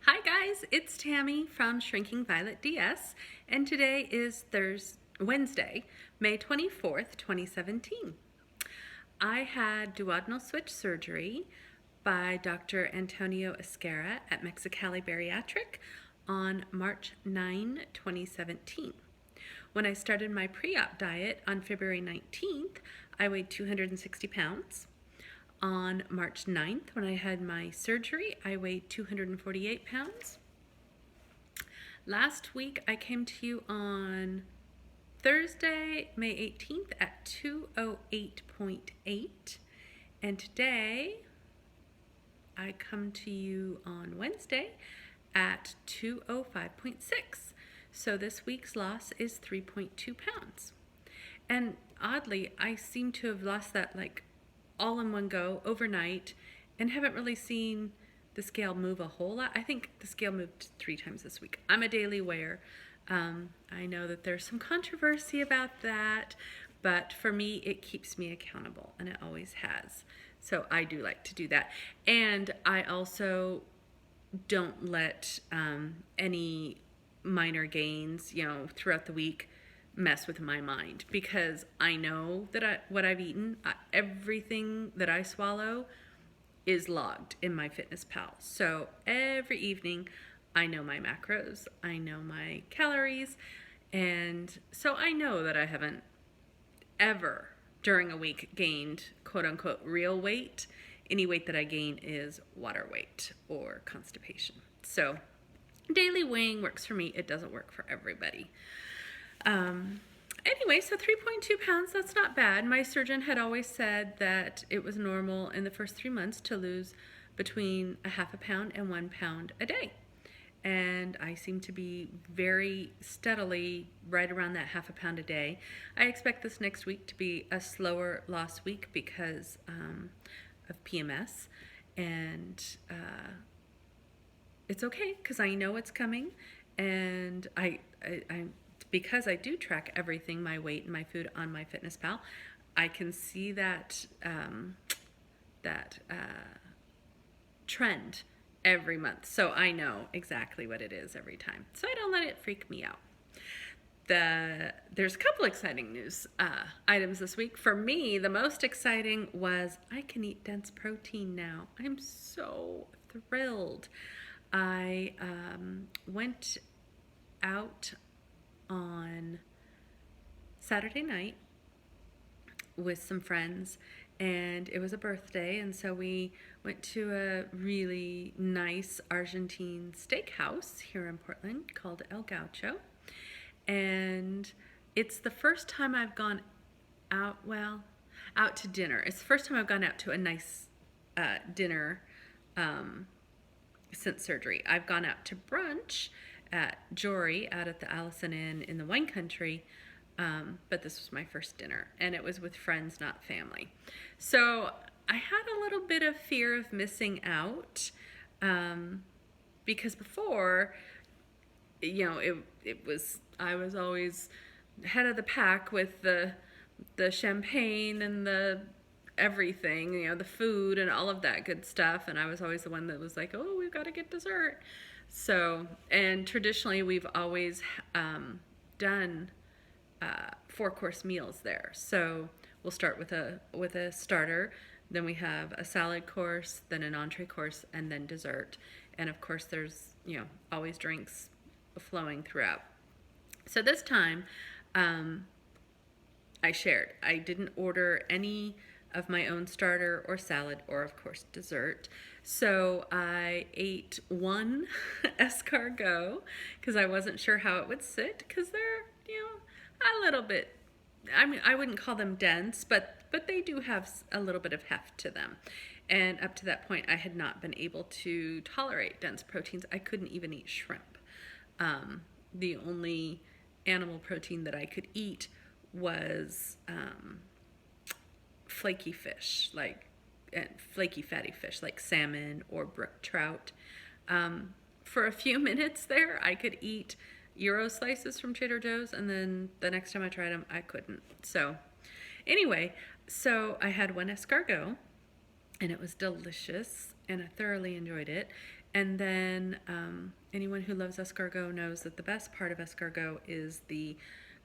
Hi guys, it's Tammy from Shrinking Violet DS, and today is Wednesday, May 24th, 2017. I had duodenal switch surgery by Dr. Antonio Esquera at Mexicali Bariatric on March 9, 2017. When I started my pre-op diet on February 19th, I weighed 260 pounds. On March 9th, when I had my surgery, I weighed 248 pounds. Last week, I came to you on Thursday, May 18th at 208.8. And today, I come to you on Wednesday at 205.6. So this week's loss is 3.2 pounds. And oddly, I seem to have lost that like all in one go overnight and haven't really seen the scale move a whole lot. I think the scale moved 3 times this week. I'm a daily weigher. I know that there's some controversy about that, but for me, it keeps me accountable, and it always has. So I do like to do that. And I also don't let any minor gains, throughout the week mess with my mind, because I know that what I've eaten, everything that I swallow is logged in my FitnessPal. So every evening I know my macros, I know my calories, and so I know that I haven't ever during a week gained quote unquote real weight. Any weight that I gain is water weight or constipation. So daily weighing works for me. It doesn't work for everybody. Anyway, so 3.2 pounds, that's not bad. My surgeon had always said that it was normal in the first 3 months to lose between a half a pound and 1 pound a day. And I seem to be very steadily right around that half a pound a day. I expect this next week to be a slower loss week because of PMS. And it's okay because I know it's coming. And because I do track everything, my weight and my food on my FitnessPal, I can see that trend every month. So I know exactly what it is every time. So I don't let it freak me out. There's a couple exciting news items this week. For me, the most exciting was I can eat dense protein now. I'm so thrilled. I went out on Saturday night with some friends, and it was a birthday, and so we went to a really nice Argentine steakhouse here in Portland called El Gaucho, and it's the first time I've gone out to dinner. It's the first time I've gone out to a nice dinner since surgery. I've gone out to brunch at Jory out at the Allison Inn in the wine country, but this was my first dinner, and it was with friends, not family. So I had a little bit of fear of missing out, because before, I was always head of the pack with the champagne and the everything, the food and all of that good stuff, and I was always the one that was like, oh, we've got to get dessert. So, and traditionally we've always done 4-course meals there. So we'll start with a starter, then we have a salad course, then an entree course, and then dessert. And of course there's always drinks flowing throughout. So this time I shared. I didn't order any of my own starter or salad or of course dessert. So I ate one escargot because I wasn't sure how it would sit, because they're a little bit, I mean, I wouldn't call them dense, but they do have a little bit of heft to them. And up to that point I had not been able to tolerate dense proteins. I couldn't even eat shrimp. The only animal protein that I could eat was flaky fish, flaky fatty fish like salmon or brook trout. For a few minutes there I could eat Euro slices from Trader Joe's, and then the next time I tried them I couldn't. So anyway, so I had one escargot and it was delicious and I thoroughly enjoyed it. And then anyone who loves escargot knows that the best part of escargot is the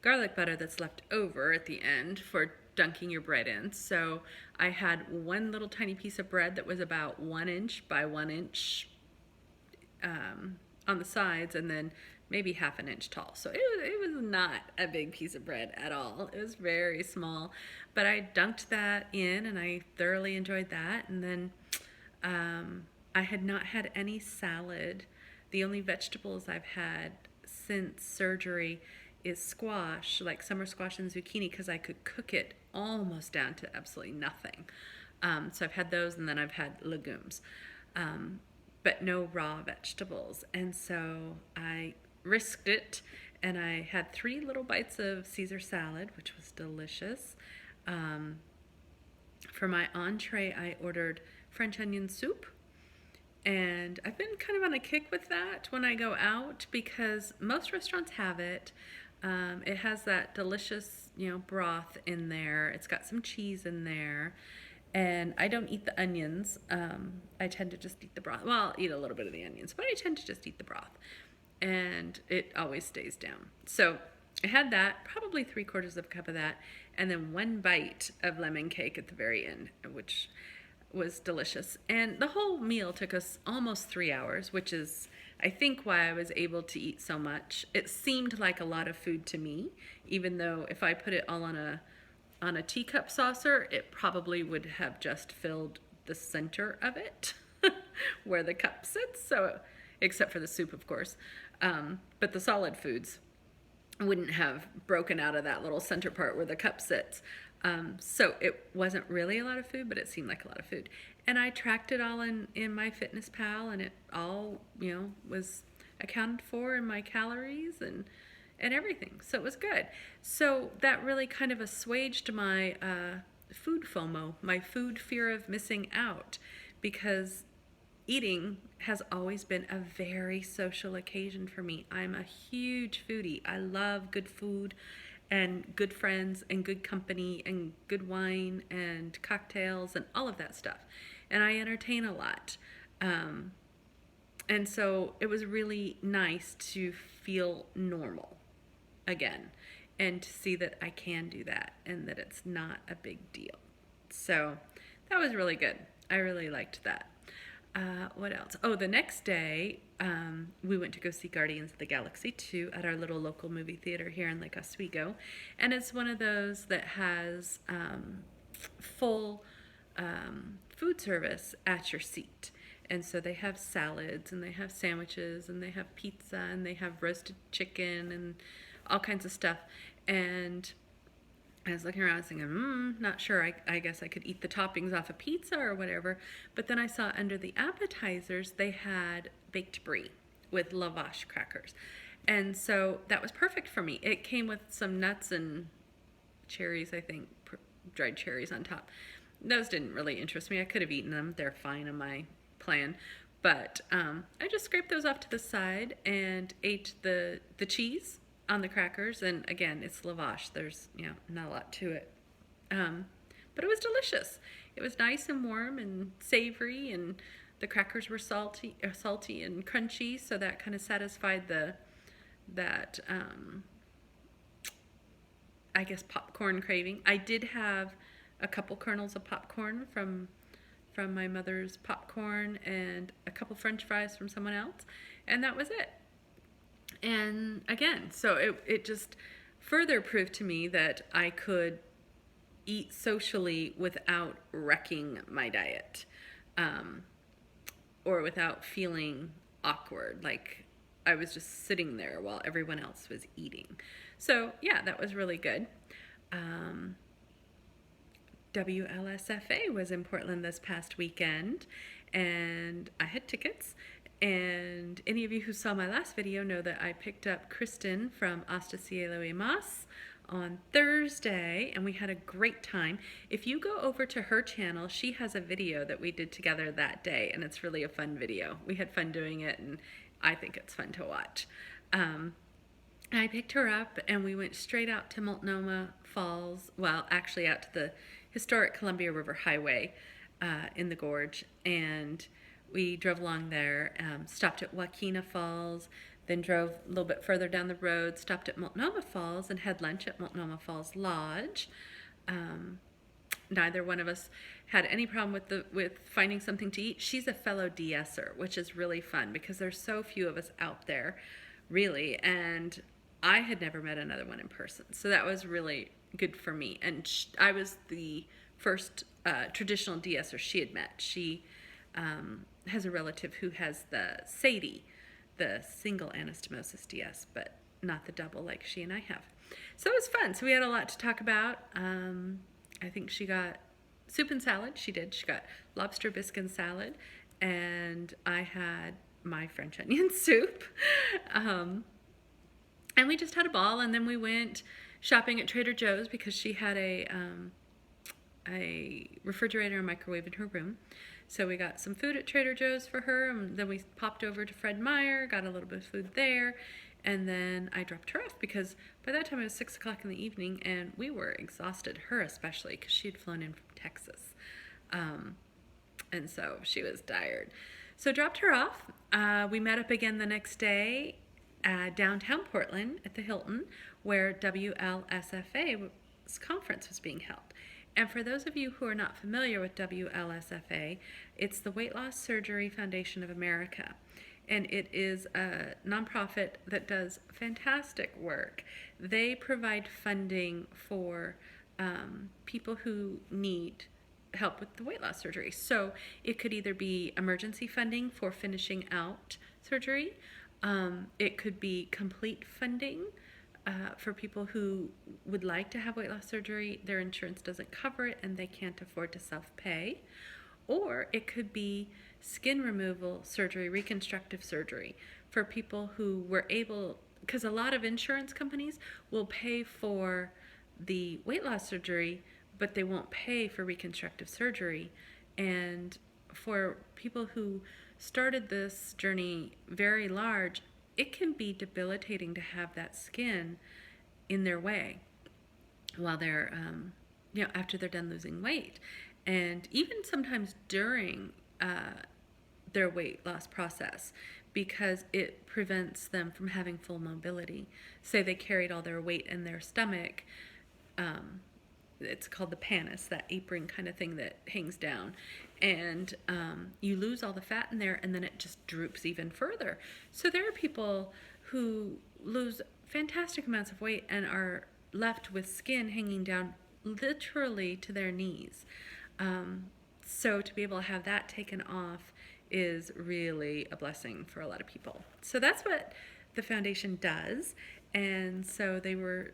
garlic butter that's left over at the end for dunking your bread in. So I had one little tiny piece of bread that was about 1 inch by 1 inch on the sides, and then maybe half an inch tall. So it was not a big piece of bread at all. It was very small, but I dunked that in and I thoroughly enjoyed that. And then I had not had any salad. The only vegetables I've had since surgery is squash, like summer squash and zucchini, because I could cook it almost down to absolutely nothing. So I've had those, and then I've had legumes, but no raw vegetables. And so I risked it, and I had 3 little bites of Caesar salad, which was delicious. For my entree, I ordered French onion soup. And I've been kind of on a kick with that when I go out, because most restaurants have it. It has that delicious, broth in there. It's got some cheese in there. And I don't eat the onions. I tend to just eat the broth. Well, I'll eat a little bit of the onions, but I tend to just eat the broth. And it always stays down. So I had that, probably 3/4 of a cup of that, and then 1 bite of lemon cake at the very end, which was delicious. And the whole meal took us almost 3 hours, which is, I think, why I was able to eat so much. It seemed like a lot of food to me, even though if I put it all on a teacup saucer, it probably would have just filled the center of it, where the cup sits. So, except for the soup, of course, but the solid foods wouldn't have broken out of that little center part where the cup sits. So it wasn't really a lot of food, but it seemed like a lot of food. And I tracked it all in MyFitnessPal, and it all, was accounted for in my calories and everything. So it was good. So that really kind of assuaged my food FOMO, my food fear of missing out, because eating has always been a very social occasion for me. I'm a huge foodie. I love good food and good friends and good company and good wine and cocktails and all of that stuff. And I entertain a lot. And so it was really nice to feel normal again, and to see that I can do that and that it's not a big deal. So that was really good. I really liked that. What else? Oh, the next day, we went to go see Guardians of the Galaxy 2 at our little local movie theater here in Lake Oswego. And it's one of those that has full food service at your seat. And so they have salads, and they have sandwiches, and they have pizza, and they have roasted chicken, and all kinds of stuff. And I was looking around thinking, not sure. I guess I could eat the toppings off a pizza or whatever. But then I saw under the appetizers, they had baked brie with lavash crackers. And so that was perfect for me. It came with some nuts and cherries, I think, dried cherries on top. Those didn't really interest me. I could have eaten them. They're fine on my plan. But I just scraped those off to the side and ate the cheese on the crackers. And again, it's lavash. There's, not a lot to it. But it was delicious. It was nice and warm and savory, and the crackers were salty and crunchy, so that kind of satisfied that I guess popcorn craving. I did have a couple kernels of popcorn from my mother's popcorn, and a couple French fries from someone else, and that was it. And again, so it just further proved to me that I could eat socially without wrecking my diet, or without feeling awkward, like I was just sitting there while everyone else was eating. So yeah, that was really good. WLSFA was in Portland this past weekend, and I had tickets. And any of you who saw my last video know that I picked up Kristen from Hasta Cielo y Mas on Thursday, and we had a great time. If you go over to her channel, she has a video that we did together that day, and it's really a fun video. We had fun doing it, and I think it's fun to watch. I picked her up, and we went straight out to Multnomah Falls, well, actually out to the historic Columbia River Highway in the gorge, and We drove along there, stopped at Wakena Falls, then drove a little bit further down the road, stopped at Multnomah Falls, and had lunch at Multnomah Falls Lodge. Neither one of us had any problem with finding something to eat. She's a fellow DSer, which is really fun because there's so few of us out there, really, and I had never met another one in person, so that was really good for me. And I was the first traditional DSer she had met. She has a relative who has the SADI, the single anastomosis DS, but not the double like she and I have. So it was fun. So we had a lot to talk about. I think she got soup and salad. She did. She got lobster bisque and salad, and I had my French onion soup. And we just had a ball, and then we went shopping at Trader Joe's because she had a refrigerator and microwave in her room. So we got some food at Trader Joe's for her, and then we popped over to Fred Meyer, got a little bit of food there, and then I dropped her off because by that time it was 6 o'clock in the evening, and we were exhausted, her especially, because she had flown in from Texas. And so she was tired. So dropped her off. We met up again the next day downtown Portland at the Hilton, where WLSFA's conference was being held. And for those of you who are not familiar with WLSFA, it's the Weight Loss Surgery Foundation of America. And it is a nonprofit that does fantastic work. They provide funding for people who need help with the weight loss surgery. So it could either be emergency funding for finishing out surgery. It could be complete funding for people who would like to have weight loss surgery. Their insurance doesn't cover it and they can't afford to self-pay. Or it could be skin removal surgery, reconstructive surgery, for people who were able, because a lot of insurance companies will pay for the weight loss surgery, but they won't pay for reconstructive surgery. And for people who started this journey very large, it can be debilitating to have that skin in their way while they're, after they're done losing weight. And even sometimes during their weight loss process, because it prevents them from having full mobility. Say they carried all their weight in their stomach, it's called the pannus, that apron kind of thing that hangs down, and you lose all the fat in there, and then it just droops even further. So there are people who lose fantastic amounts of weight and are left with skin hanging down literally to their knees. So to be able to have that taken off is really a blessing for a lot of people. So that's what the foundation does. And so they were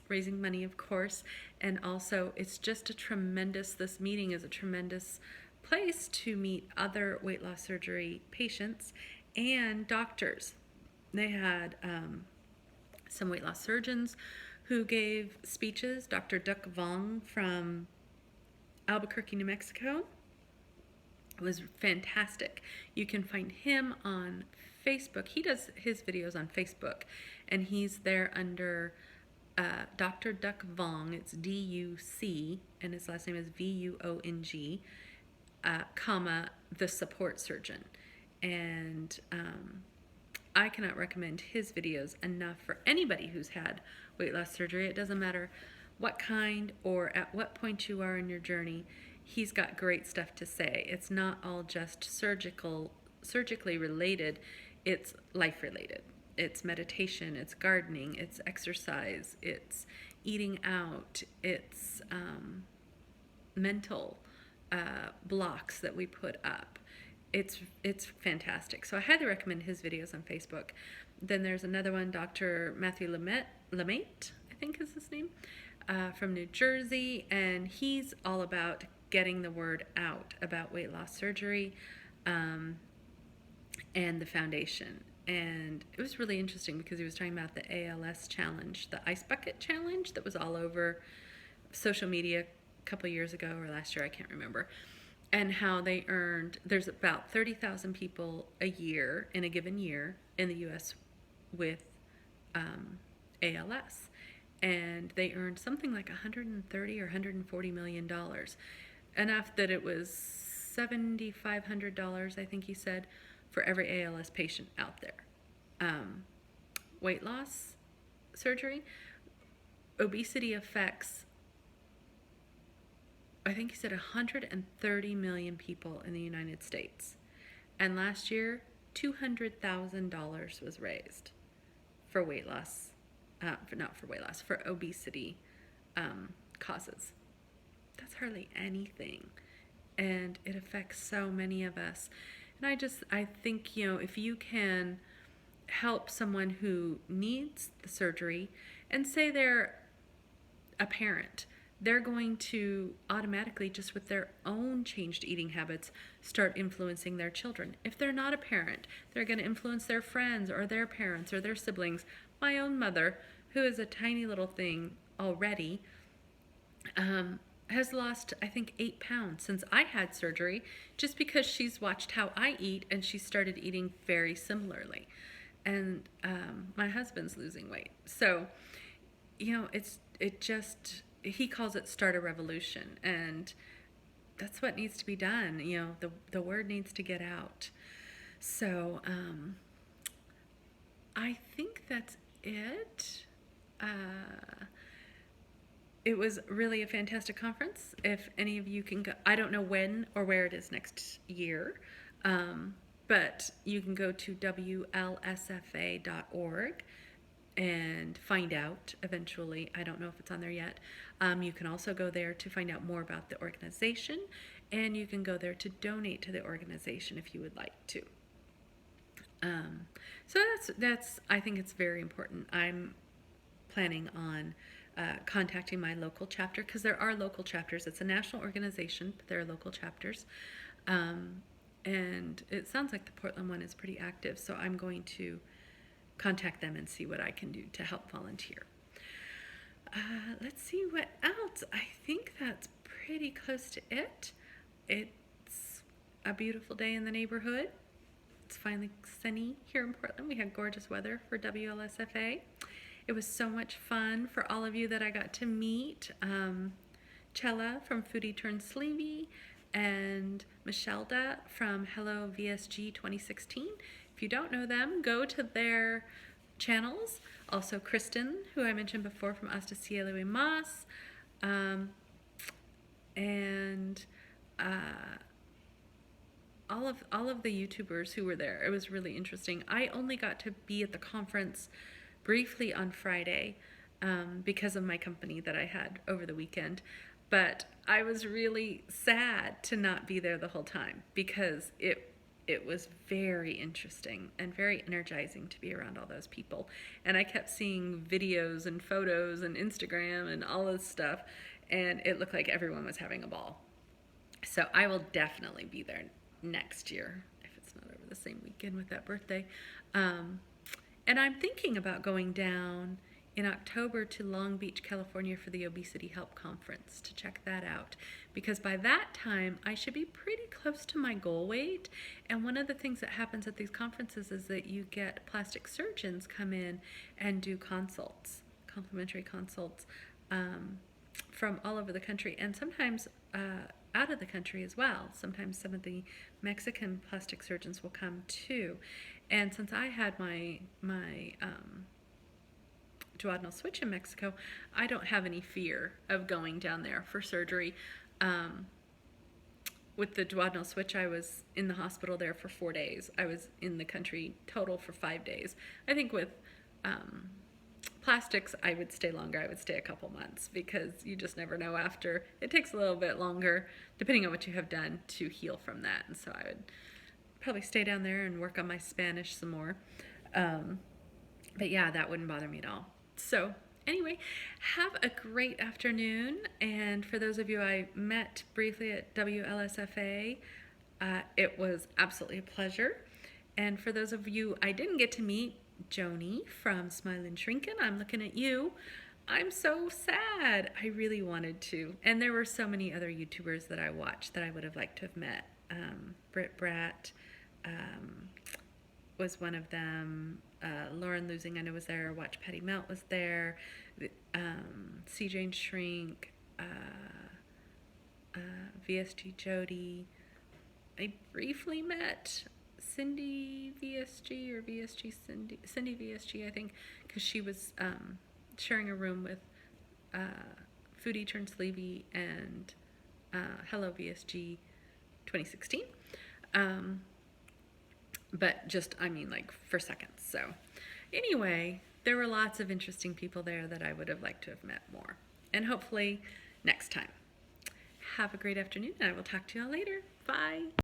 raising money, of course, and also it's just this meeting is a tremendous place to meet other weight loss surgery patients and doctors. They had some weight loss surgeons who gave speeches. Dr. Duc Vong from Albuquerque, New Mexico was fantastic. You can find him on Facebook. He does his videos on Facebook, and he's there under Dr. Duc Vong. It's D-U-C, and his last name is V-U-O-N-G, comma, the support surgeon. And I cannot recommend his videos enough for anybody who's had weight loss surgery. It doesn't matter what kind or at what point you are in your journey. He's got great stuff to say. It's not all just surgically related. It's life related. It's meditation, it's gardening, it's exercise, it's eating out, it's mental blocks that we put up. It's fantastic. So I highly recommend his videos on Facebook. Then there's another one, Dr. Matthew Lemaitre, I think is his name, from New Jersey, and he's all about getting the word out about weight loss surgery and the foundation. And it was really interesting because he was talking about the ALS challenge, the ice bucket challenge that was all over social media a couple years ago or last year, I can't remember, and how they earned, there's about 30,000 people a year in a given year in the U.S. with ALS, and they earned something like $130 or $140 million, enough that it was $7,500, I think he said, for every ALS patient out there. Weight loss surgery, obesity affects, I think he said 130 million people in the United States. And last year, $200,000 was raised for weight loss, for obesity causes. That's hardly anything. And it affects so many of us. And I think, if you can help someone who needs the surgery, and say they're a parent, they're going to automatically, just with their own changed eating habits, start influencing their children. If they're not a parent, they're going to influence their friends or their parents or their siblings. My own mother, who is a tiny little thing already, has lost, I think, 8 pounds since I had surgery, just because she's watched how I eat and she started eating very similarly. And my husband's losing weight. So, he calls it start a revolution, and that's what needs to be done. The word needs to get out. So I think that's it. It was really a fantastic conference. If any of you can go, I don't know when or where it is next year, but you can go to WLSFA.org and find out eventually. I don't know if it's on there yet. You can also go there to find out more about the organization, and you can go there to donate to the organization if you would like to. So that's I think it's very important. I'm planning on contacting my local chapter, because there are local chapters. It's a national organization, but there are local chapters. And it sounds like the Portland one is pretty active, so I'm going to contact them and see what I can do to help volunteer. Let's see what else. I think that's pretty close to it. It's a beautiful day in the neighborhood. It's finally sunny here in Portland. We had gorgeous weather for WLSFA. It was so much fun for all of you that I got to meet. Chella from Foodie Turned Sleevey and Michelda from Hello VSG 2016. If you don't know them, go to their channels. Also Kristen, who I mentioned before, from Hasta Cielo y Mas, and all of the YouTubers who were there. It was really interesting. I only got to be at the conference briefly on Friday because of my company that I had over the weekend, but I was really sad to not be there the whole time, because it was very interesting and very energizing to be around all those people. And I kept seeing videos and photos and Instagram and all this stuff, and it looked like everyone was having a ball. So I will definitely be there next year, if it's not over the same weekend with that birthday. And I'm thinking about going down in October to Long Beach, California for the Obesity Help Conference to check that out, because by that time I should be pretty close to my goal weight. And one of the things that happens at these conferences is that you get plastic surgeons come in and do consults, complimentary consults, from all over the country, and sometimes out of the country as well. Sometimes some of the Mexican plastic surgeons will come too. And since I had my duodenal switch in Mexico, I don't have any fear of going down there for surgery. With the duodenal switch, I was in the hospital there for 4 days. I was in the country total for 5 days. I think with plastics, I would stay longer. I would stay a couple months, because you just never know after. It takes a little bit longer, depending on what you have done, to heal from that. And so I would probably stay down there and work on my Spanish some more. But yeah, that wouldn't bother me at all. So anyway, have a great afternoon. And for those of you I met briefly at WLSFA, it was absolutely a pleasure. And for those of you I didn't get to meet, Joni from Smilin' Shrinkin', I'm looking at you. I'm so sad. I really wanted to. And there were so many other YouTubers that I watched that I would have liked to have met. Britt Bratt was one of them. Lauren Losing, I know, was there. Watch Patty Melt was there. C. Jane Shrink, VSG Jody, I briefly met Cindy VSG or Cindy VSG, I think, because she was sharing a room with Foodie Turns Levy and Hello VSG 2016. But just, I mean, like for seconds. So anyway, there were lots of interesting people there that I would have liked to have met more. And hopefully next time. Have a great afternoon, and I will talk to you all later. Bye.